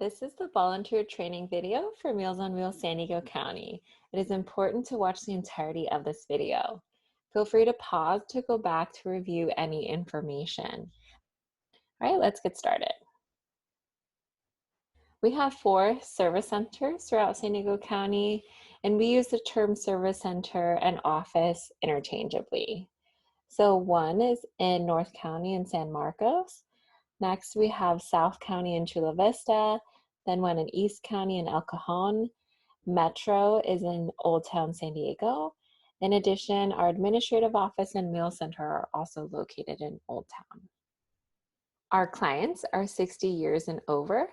This is the volunteer training video for Meals on Wheels San Diego County. It is important to watch the entirety of this video. Feel free to pause to go back to review any information. All right, let's get started. We have 4 service centers throughout San Diego County, and we use the term service center and office interchangeably. So one is in North County in San Marcos. Next, we have South County in Chula Vista, then one in East County in El Cajon. Metro is in Old Town San Diego. In addition, our administrative office and meal center are also located in Old Town. Our clients are 60 years and over,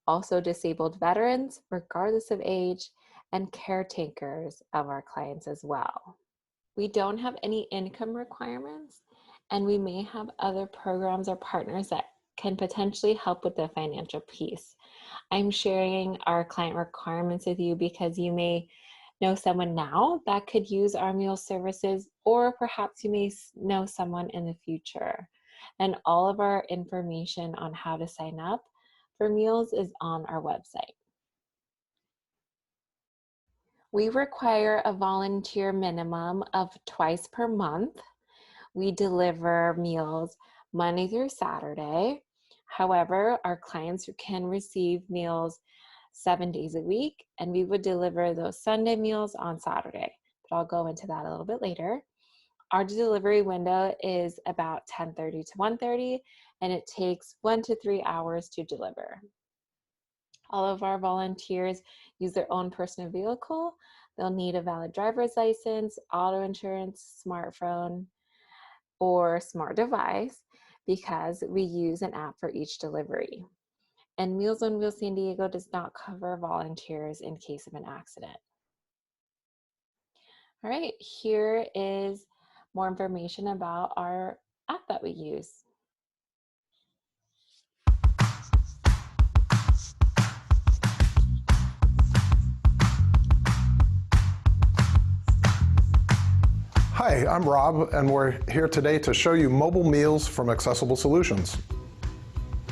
also disabled veterans, regardless of age, and caretakers of our clients as well. We don't have any income requirements, and we may have other programs or partners that can potentially help with the financial piece. I'm sharing our client requirements with you because you may know someone now that could use our meal services, or perhaps you may know someone in the future. And all of our information on how to sign up for meals is on our website. We require a volunteer minimum of twice per month. We deliver meals Monday through Saturday. However, our clients can receive meals 7 days a week, and we would deliver those Sunday meals on Saturday. But I'll go into that a little bit later. Our delivery window is about 10:30 to 1:30, and it takes 1 to 3 hours to deliver. All of our volunteers use their own personal vehicle. They'll need a valid driver's license, auto insurance, smartphone, or smart device, because we use an app for each delivery. And Meals on Wheels San Diego does not cover volunteers in case of an accident. All right, here is more information about our app that we use. Hi, I'm Rob, and we're here today to show you mobile meals from Accessible Solutions.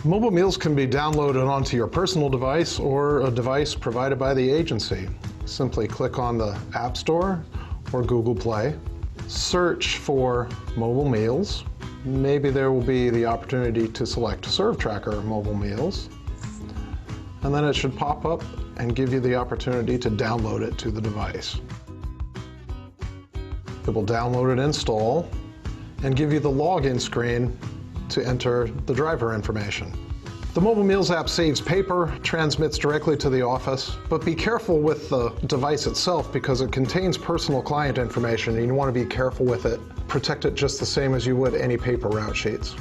Mobile meals can be downloaded onto your personal device or a device provided by the agency. Simply click on the App Store or Google Play, search for mobile meals. Maybe there will be the opportunity to select ServTracker mobile meals, and then it should pop up and give you the opportunity to download it to the device. It will download and install and give you the login screen to enter the driver information. The Mobile Meals app saves paper, transmits directly to the office, but be careful with the device itself because it contains personal client information and you want to be careful with it. Protect it just the same as you would any paper route sheets.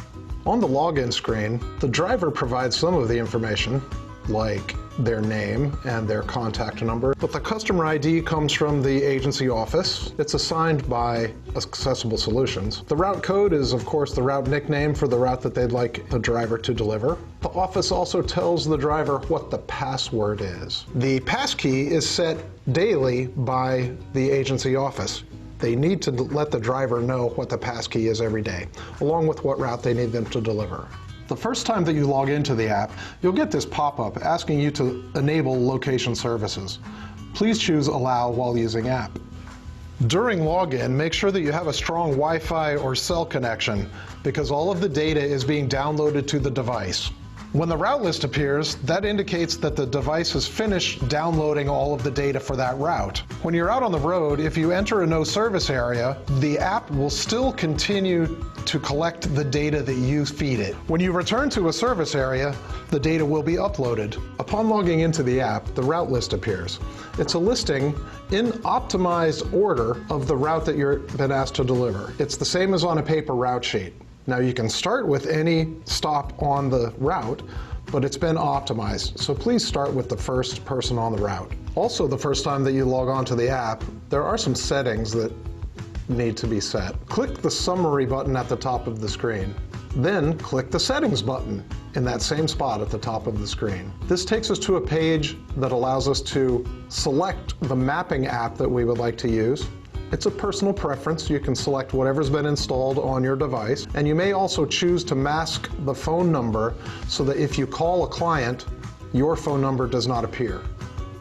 On the login screen, the driver provides some of the information, like their name and their contact number, but the customer ID comes from the agency office. It's assigned by Accessible Solutions. The route code is, of course, the route nickname for the route that they'd like the driver to deliver. The office also tells the driver what the password is. The passkey is set daily by the agency office. They need to let the driver know what the passkey is every day, along with what route they need them to deliver. The first time that you log into the app, you'll get this pop-up asking you to enable location services. Please choose Allow while using app. During login, make sure that you have a strong Wi-Fi or cell connection because all of the data is being downloaded to the device. When the route list appears, that indicates that the device has finished downloading all of the data for that route. When you're out on the road, if you enter a no service area, the app will still continue to collect the data that you feed it. When you return to a service area, the data will be uploaded. Upon logging into the app, the route list appears. It's a listing in optimized order of the route that you've been asked to deliver. It's the same as on a paper route sheet. Now you can start with any stop on the route, but it's been optimized. So please start with the first person on the route. Also, the first time that you log on to the app, there are some settings that need to be set. Click the summary button at the top of the screen. Then click the settings button in that same spot at the top of the screen. This takes us to a page that allows us to select the mapping app that we would like to use. It's a personal preference. You can select whatever's been installed on your device. And you may also choose to mask the phone number so that if you call a client your phone number does not appear.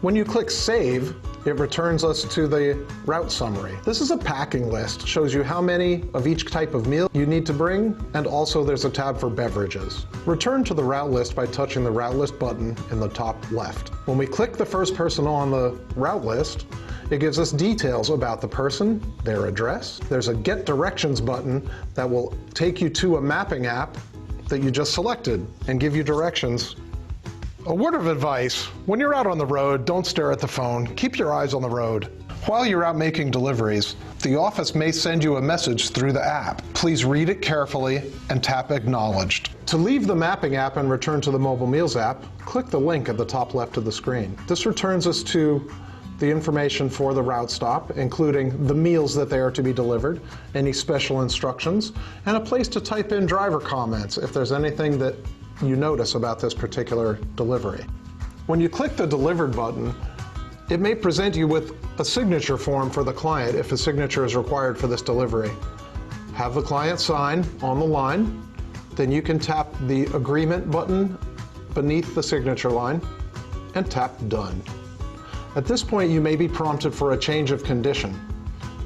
When you click Save, it returns us to the route summary. This is a packing list, shows you how many of each type of meal you need to bring, and also there's a tab for beverages. Return to the route list by touching the route list button in the top left. When we click the first person on the route list, it gives us details about the person, their address. There's a Get Directions button that will take you to a mapping app that you just selected and give you directions. A word of advice, when you're out on the road, don't stare at the phone, keep your eyes on the road. While you're out making deliveries, the office may send you a message through the app. Please read it carefully and tap Acknowledged. To leave the mapping app and return to the Mobile Meals app, click the link at the top left of the screen. This returns us to the information for the route stop, including the meals that they are to be delivered, any special instructions, and a place to type in driver comments if there's anything that you notice about this particular delivery. When you click the Delivered button, it may present you with a signature form for the client if a signature is required for this delivery. Have the client sign on the line, then you can tap the Agreement button beneath the signature line and tap Done. At this point, you may be prompted for a change of condition.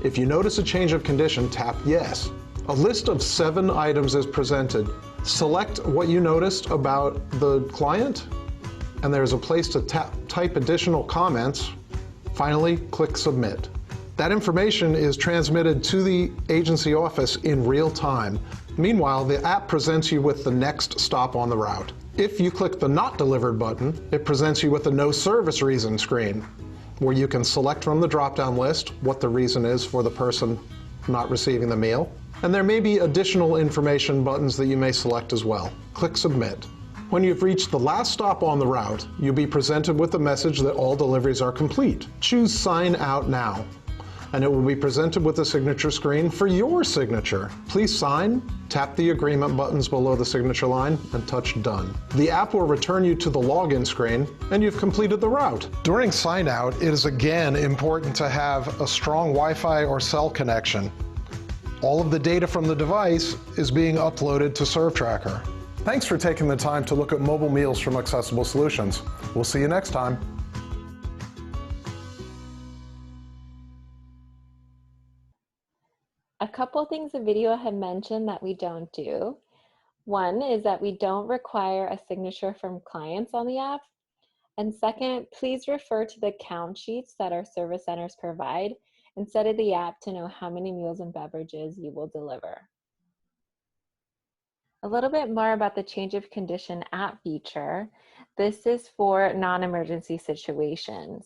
If you notice a change of condition, tap Yes. A list of 7 items is presented. Select what you noticed about the client, and there's a place to type additional comments. Finally, click Submit. That information is transmitted to the agency office in real time. Meanwhile, the app presents you with the next stop on the route. If you click the Not Delivered button, it presents you with the No Service Reason screen, where you can select from the drop-down list what the reason is for the person not receiving the meal. And there may be additional information buttons that you may select as well. Click Submit. When you've reached the last stop on the route, you'll be presented with the message that all deliveries are complete. Choose Sign Out Now, and it will be presented with a signature screen for your signature. Please sign, tap the agreement buttons below the signature line, and touch Done. The app will return you to the login screen, and you've completed the route. During sign out, it is again important to have a strong Wi-Fi or cell connection. All of the data from the device is being uploaded to ServTracker. Thanks for taking the time to look at mobile meals from Accessible Solutions. We'll see you next time. A couple things the video had mentioned that we don't do. One is that we don't require a signature from clients on the app. And second, please refer to the count sheets that our service centers provide instead of the app to know how many meals and beverages you will deliver. A little bit more about the change of condition app feature. This is for non-emergency situations.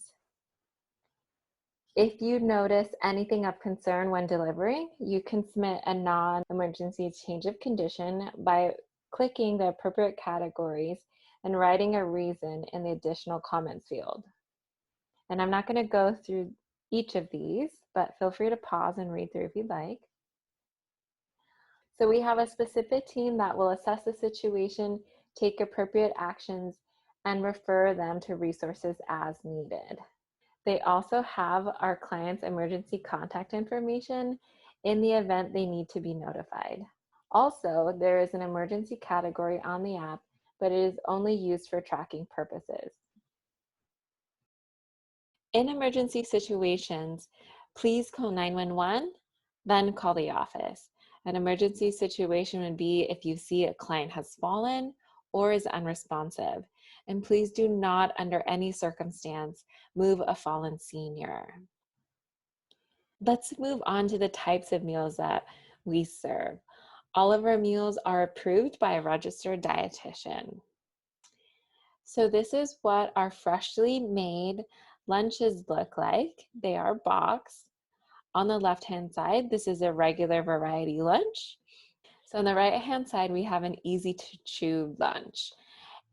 If you notice anything of concern when delivering, you can submit a non-emergency change of condition by clicking the appropriate categories and writing a reason in the additional comments field. And I'm not going to go through each of these, but feel free to pause and read through if you'd like. So we have a specific team that will assess the situation, take appropriate actions, and refer them to resources as needed. They also have our client's emergency contact information in the event they need to be notified. Also, there is an emergency category on the app, but it is only used for tracking purposes. In emergency situations, please call 911, then call the office. An emergency situation would be if you see a client has fallen or is unresponsive. And please do not, under any circumstance, move a fallen senior. Let's move on to the types of meals that we serve. All of our meals are approved by a registered dietitian. So this is what our freshly made lunches look like. They are boxed. On the left-hand side, this is a regular variety lunch. So on the right-hand side, we have an easy-to-chew lunch,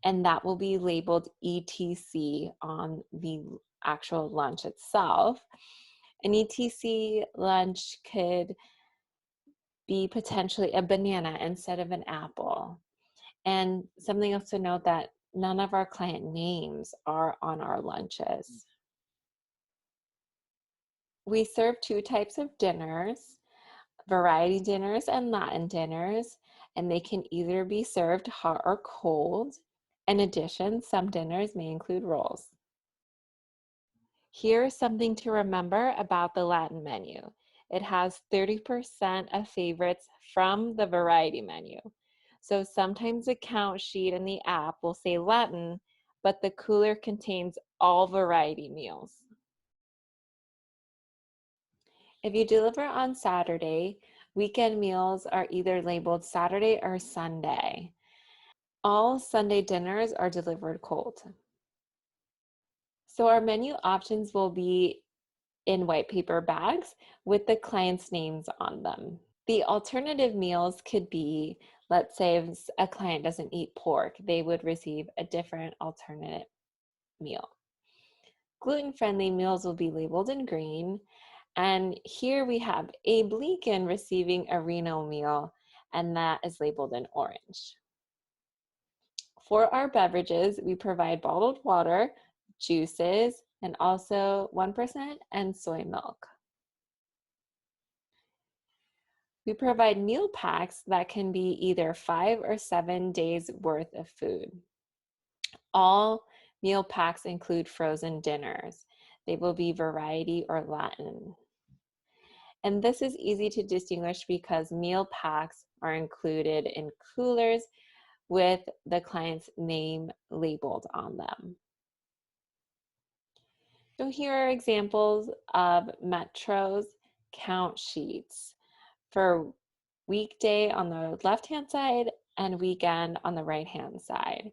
and that will be labeled ETC on the actual lunch itself. An ETC lunch could be potentially a banana instead of an apple. And something else to note that none of our client names are on our lunches. We serve 2 types of dinners, variety dinners and Latin dinners, and they can either be served hot or cold. In addition, some dinners may include rolls. Here's something to remember about the Latin menu. It has 30% of favorites from the variety menu. So sometimes the count sheet in the app will say Latin, but the cooler contains all variety meals. If you deliver on Saturday, weekend meals are either labeled Saturday or Sunday. All Sunday dinners are delivered cold. So our menu options will be in white paper bags with the client's names on them. The alternative meals could be, let's say if a client doesn't eat pork, they would receive a different alternate meal. Gluten-friendly meals will be labeled in green. And here we have Abe Lincoln receiving a Reno meal, and that is labeled in orange. For our beverages, we provide bottled water, juices, and also 1% and soy milk. We provide meal packs that can be either 5 or 7 days worth of food. All meal packs include frozen dinners. They will be variety or Latin. And this is easy to distinguish because meal packs are included in coolers with the client's name labeled on them. So here are examples of Metro's count sheets for weekday on the left-hand side and weekend on the right-hand side.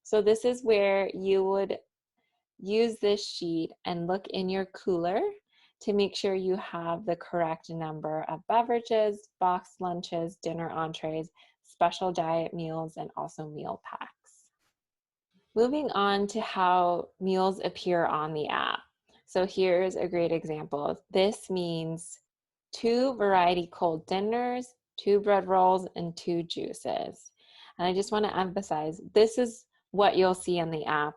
So this is where you would use this sheet and look in your cooler to make sure you have the correct number of beverages, boxed lunches, dinner entrees, special diet meals, and also meal packs. Moving on to how meals appear on the app. So here's a great example. This means 2 variety cold dinners, 2 bread rolls, and 2 juices. And I just want to emphasize, this is what you'll see in the app,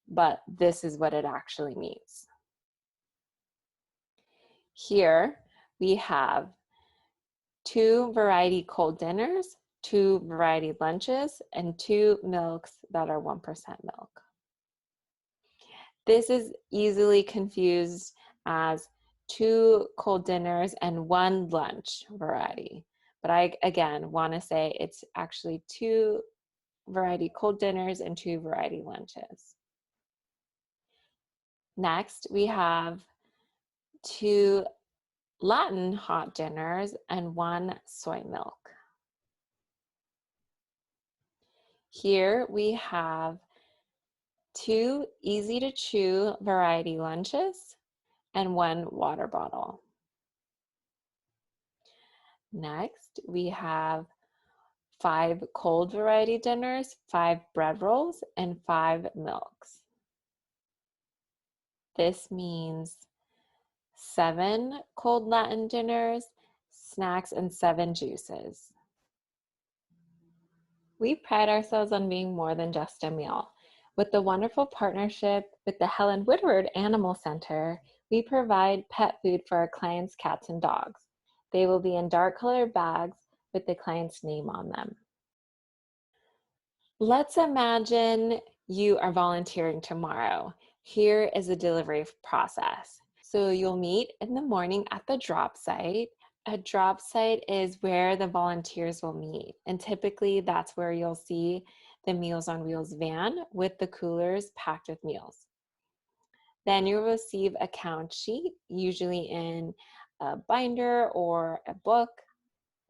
but this is what it actually means. Here we have 2 variety cold dinners, 2 variety lunches, and 2 milks that are 1% milk. This is easily confused as 2 cold dinners and 1 lunch variety. But I, again, want to say it's actually 2 variety cold dinners and 2 variety lunches. Next, we have 2 Latin hot dinners and 1 soy milk. Here we have 2 easy to chew variety lunches and 1 water bottle. Next, we have 5 cold variety dinners, 5 bread rolls, and 5 milks. This means 7 cold Latin dinners, snacks, and 7 juices. We pride ourselves on being more than just a meal. With the wonderful partnership with the Helen Woodward Animal Center, we provide pet food for our clients' cats and dogs. They will be in dark colored bags with the client's name on them. Let's imagine you are volunteering tomorrow. Here is the delivery process. So you'll meet in the morning at the drop site. A drop site is where the volunteers will meet, and typically that's where you'll see the Meals on Wheels van with the coolers packed with meals. Then you'll receive a count sheet, usually in a binder or a book.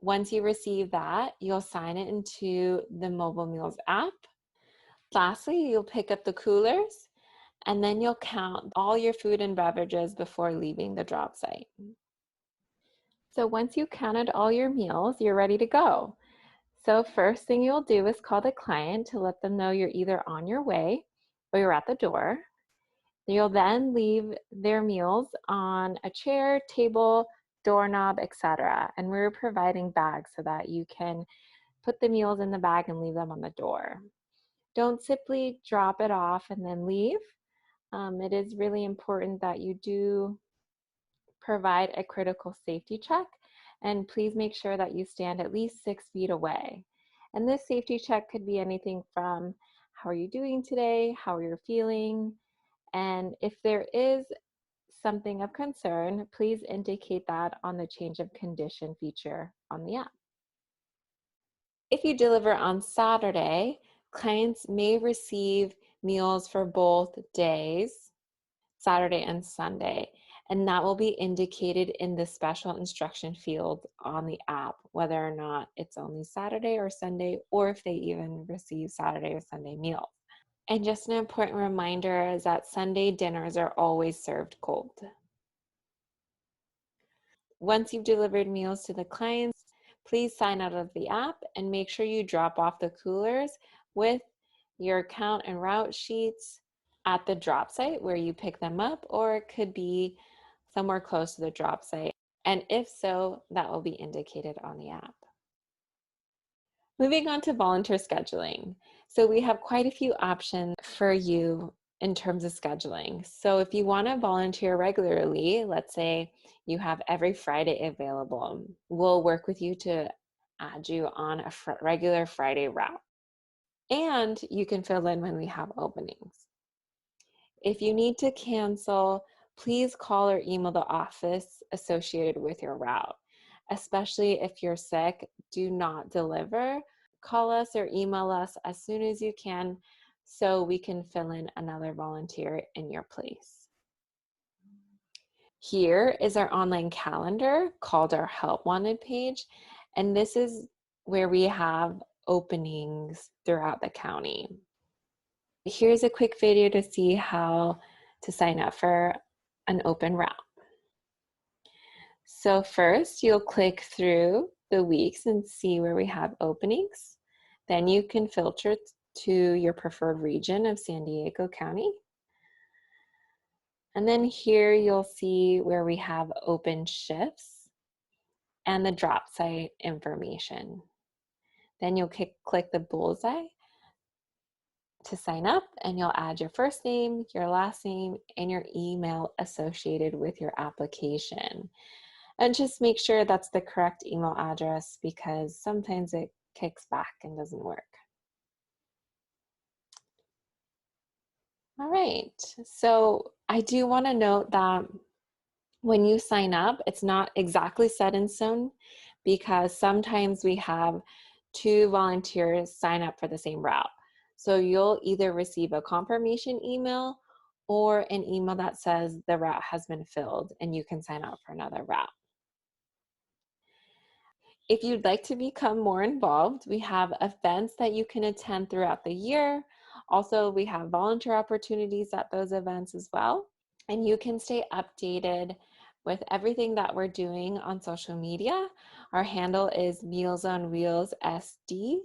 Once you receive that, you'll sign it into the Mobile Meals app. Lastly, you'll pick up the coolers, and then you'll count all your food and beverages before leaving the drop site. So once you counted all your meals, you're ready to go. So first thing you'll do is call the client to let them know you're either on your way or you're at the door. You'll then leave their meals on a chair, table, doorknob, etc. And we're providing bags so that you can put the meals in the bag and leave them on the door. Don't simply drop it off and then leave. It is really important that you do provide a critical safety check, and please make sure that you stand at least 6 feet away. And this safety check could be anything from how are you doing today? How are you feeling? And if there is something of concern, please indicate that on the change of condition feature on the app. If you deliver on Saturday, clients may receive meals for both days, Saturday and Sunday, and that will be indicated in the special instruction field on the app, whether or not it's only Saturday or Sunday, or if they even receive Saturday or Sunday meals. And just an important reminder is that Sunday dinners are always served cold. Once you've delivered meals to the clients, please sign out of the app and make sure you drop off the coolers with your count and route sheets at the drop site where you pick them up, or it could be somewhere close to the drop site. And if so, that will be indicated on the app. Moving on to volunteer scheduling. So we have quite a few options for you in terms of scheduling. So if you want to volunteer regularly, let's say you have every Friday available, we'll work with you to add you on a regular Friday route. And you can fill in when we have openings. If you need to cancel, please call or email the office associated with your route. Especially if you're sick, do not deliver. Call us or email us as soon as you can so we can fill in another volunteer in your place. Here is our online calendar called our Help Wanted page, and this is where we have openings throughout the county. Here's a quick video to see how to sign up for an open route. So first, you'll click through the weeks and see where we have openings. Then you can filter to your preferred region of San Diego County. And then here you'll see where we have open shifts and the drop site information. Then you'll click the bullseye to sign up, and you'll add your first name, your last name, and your email associated with your application. And just make sure that's the correct email address because sometimes it kicks back and doesn't work. All right, so I do want to note that when you sign up, it's not exactly set in stone because sometimes we have two volunteers sign up for the same route. So you'll either receive a confirmation email or an email that says the route has been filled and you can sign up for another route. If you'd like to become more involved, we have events that you can attend throughout the year. Also, we have volunteer opportunities at those events as well. And you can stay updated with everything that we're doing on social media. Our handle is Meals on Wheels SD.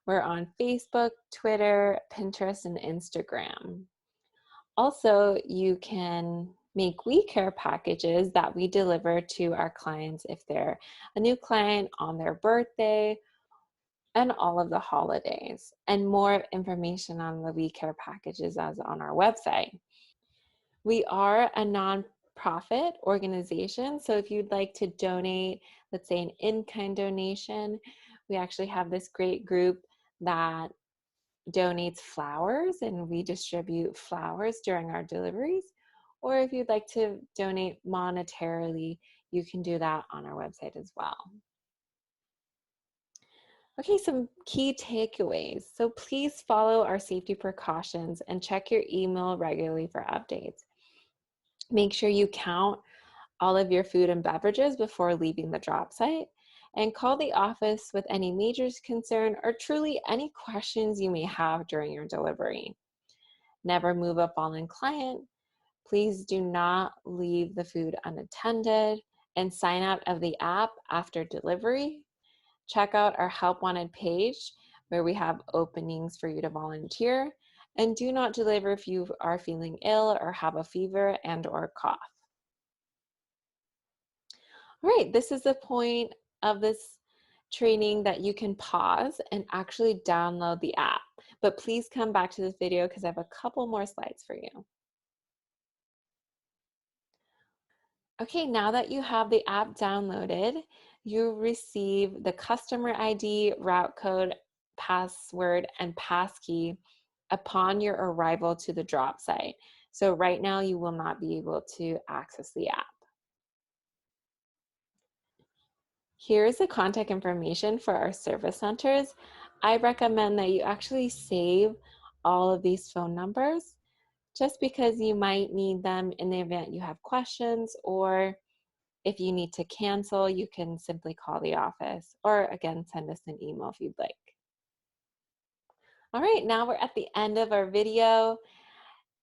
We're on Facebook, Twitter, Pinterest, and Instagram. Also, you can make We Care packages that we deliver to our clients if they're a new client on their birthday and all of the holidays. And more information on the We Care packages is on our website. We are a nonprofit organization, so if you'd like to donate, let's say an in-kind donation, we actually have this great group that donates flowers and we distribute flowers during our deliveries. Or if you'd like to donate monetarily, you can do that on our website as well. Okay, some key takeaways. So please follow our safety precautions and check your email regularly for updates. Make sure you count all of your food and beverages before leaving the drop site, and call the office with any major concern or truly any questions you may have during your delivery. Never move a fallen client. Please do not leave the food unattended, and sign out of the app after delivery. Check out our Help Wanted page where we have openings for you to volunteer, and do not deliver if you are feeling ill or have a fever and/or cough. All right, this is the point of this training that you can pause and actually download the app. But please come back to this video because I have a couple more slides for you. Okay, now that you have the app downloaded, you receive the customer ID, route code, password, and passkey upon your arrival to the drop site. So right now you will not be able to access the app. Here's the contact information for our service centers. I recommend that you actually save all of these phone numbers just because you might need them in the event you have questions, or if you need to cancel, you can simply call the office, or again, send us an email if you'd like. All right, now we're at the end of our video.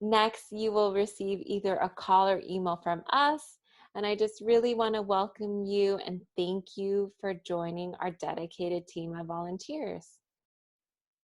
Next, you will receive either a call or email from us. And I just really want to welcome you and thank you for joining our dedicated team of volunteers.